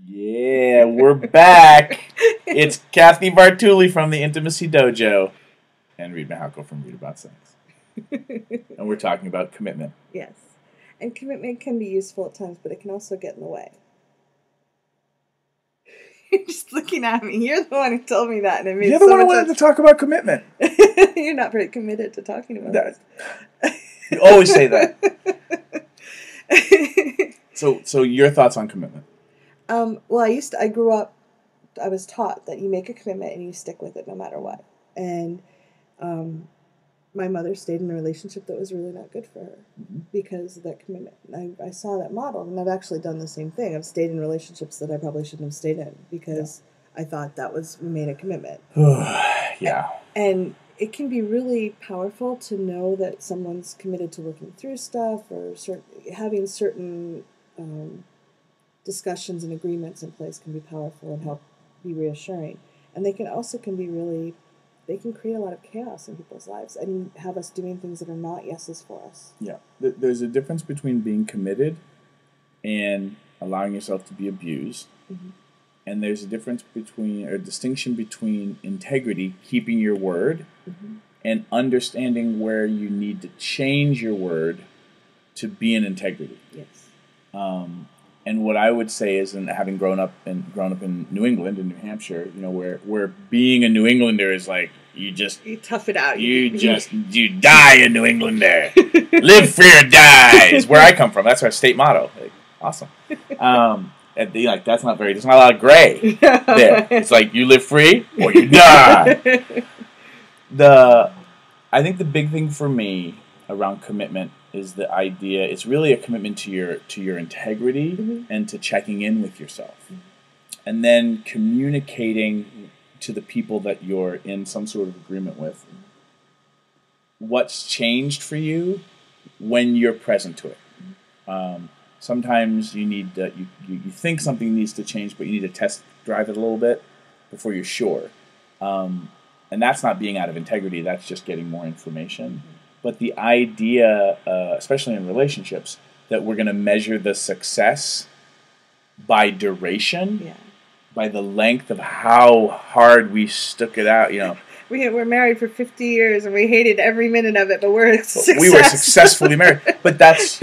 Yeah, we're back. It's Cathy Bartuli from the Intimacy Dojo and Reid from Reid About Sex. And we're talking about commitment. Yes. And commitment can be useful at times, but it can also get in the way. You're just looking at me. You're the one who told me that, and it made You're the so one who much wanted to sense. talk about commitment. You're not very committed to talking about That- this. You always say that. So your thoughts on commitment? Well, I grew up, I was taught that you make a commitment and you stick with it no matter what. And my mother stayed in a relationship that was really not good for her because of that commitment. I saw that model, and I've actually done the same thing. I've stayed in relationships that I probably shouldn't have stayed in because I thought that was made a commitment. Yeah. And it can be really powerful to know that someone's committed to working through stuff or having certain discussions and agreements in place can be powerful and help be reassuring. And they can create a lot of chaos in people's lives and have us doing things that are not yeses for us. Yeah. There's a difference between being committed and allowing yourself to be abused. Mm-hmm. And there's a distinction between integrity, keeping your word, and understanding where you need to change your word to be in integrity. Yes. And what I would say is, and having grown up in New England, in New Hampshire, where being a New Englander is like you tough it out. You die a New Englander. Live free or die is where I come from. That's our state motto. Like, awesome. There's not a lot of gray there. It's like you live free or you die. I think the big thing for me around commitment is the idea. It's really a commitment to your integrity and to checking in with yourself, and then communicating to the people that you're in some sort of agreement with what's changed for you when you're present to it. Sometimes you need you think something needs to change, but you need to test drive it a little bit before you're sure. And that's not being out of integrity. That's just getting more information. But the idea, especially in relationships, that we're going to measure the success by duration, by the length of how hard we stuck it out, We're married for 50 years and we hated every minute of it, but we were successfully married. But that's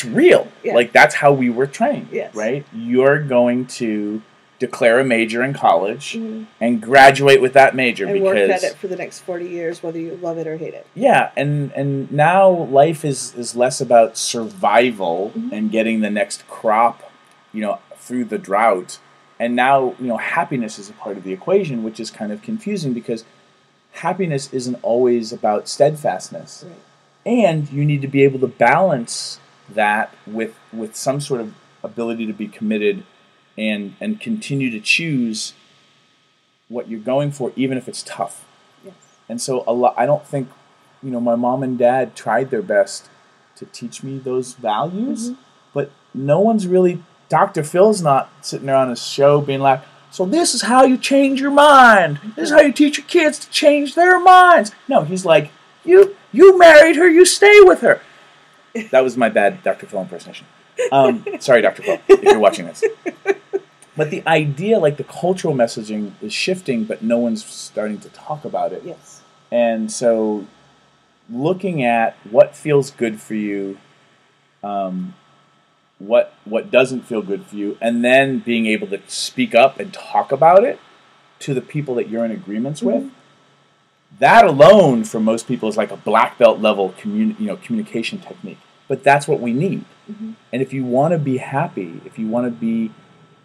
real. Yeah. Like that's how we were trained, yes. Right? You're going to declare a major in college and graduate with that major and work at it for the next 40 years, whether you love it or hate it. Yeah, and now life is less about survival and getting the next crop, through the drought. And now, happiness is a part of the equation, which is kind of confusing because happiness isn't always about steadfastness. Right. And you need to be able to balance that with some sort of ability to be committed and continue to choose what you're going for, even if it's tough. Yes. And so I don't think, my mom and dad tried their best to teach me those values, but no one's really, Dr. Phil's not sitting there on his show being like, so this is how you change your mind. This is how you teach your kids to change their minds. No, he's like, you married her, you stay with her. That was my bad Dr. Phil impersonation. Sorry, Dr. Phil, if you're watching this. But the idea, like the cultural messaging is shifting, but no one's starting to talk about it. Yes. And so looking at what feels good for you, what doesn't feel good for you, and then being able to speak up and talk about it to the people that you're in agreements with, that alone for most people is like a black belt level communication technique. But that's what we need. And if you want to be happy, if you want to be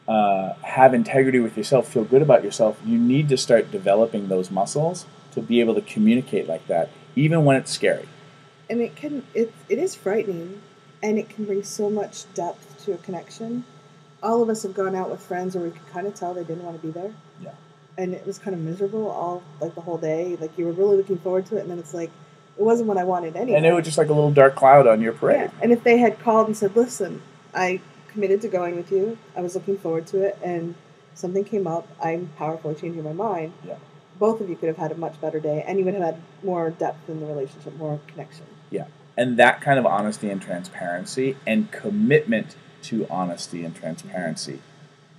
have integrity with yourself, feel good about yourself, you need to start developing those muscles to be able to communicate like that, even when it's scary. And it is frightening, and it can bring so much depth to a connection. All of us have gone out with friends where we could kind of tell they didn't want to be there. Yeah. And it was kind of miserable the whole day. Like you were really looking forward to it, and then it's like, it wasn't what I wanted anyway. And it was just like a little dark cloud on your parade. Yeah. And if they had called and said, listen, I committed to going with you, I was looking forward to it, and something came up, I'm powerfully changing my mind. Yeah. Both of you could have had a much better day, and you would have had more depth in the relationship, more connection. Yeah. And that kind of honesty and transparency and commitment to honesty and transparency.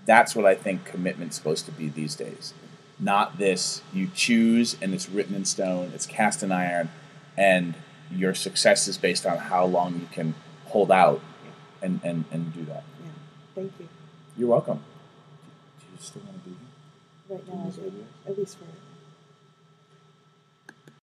That's what I think commitment's supposed to be these days. Not this, you choose and it's written in stone, it's cast in iron, and your success is based on how long you can hold out and do that. Yeah. Thank you. You're welcome. Do you still want to be here? Right now, I do. At least for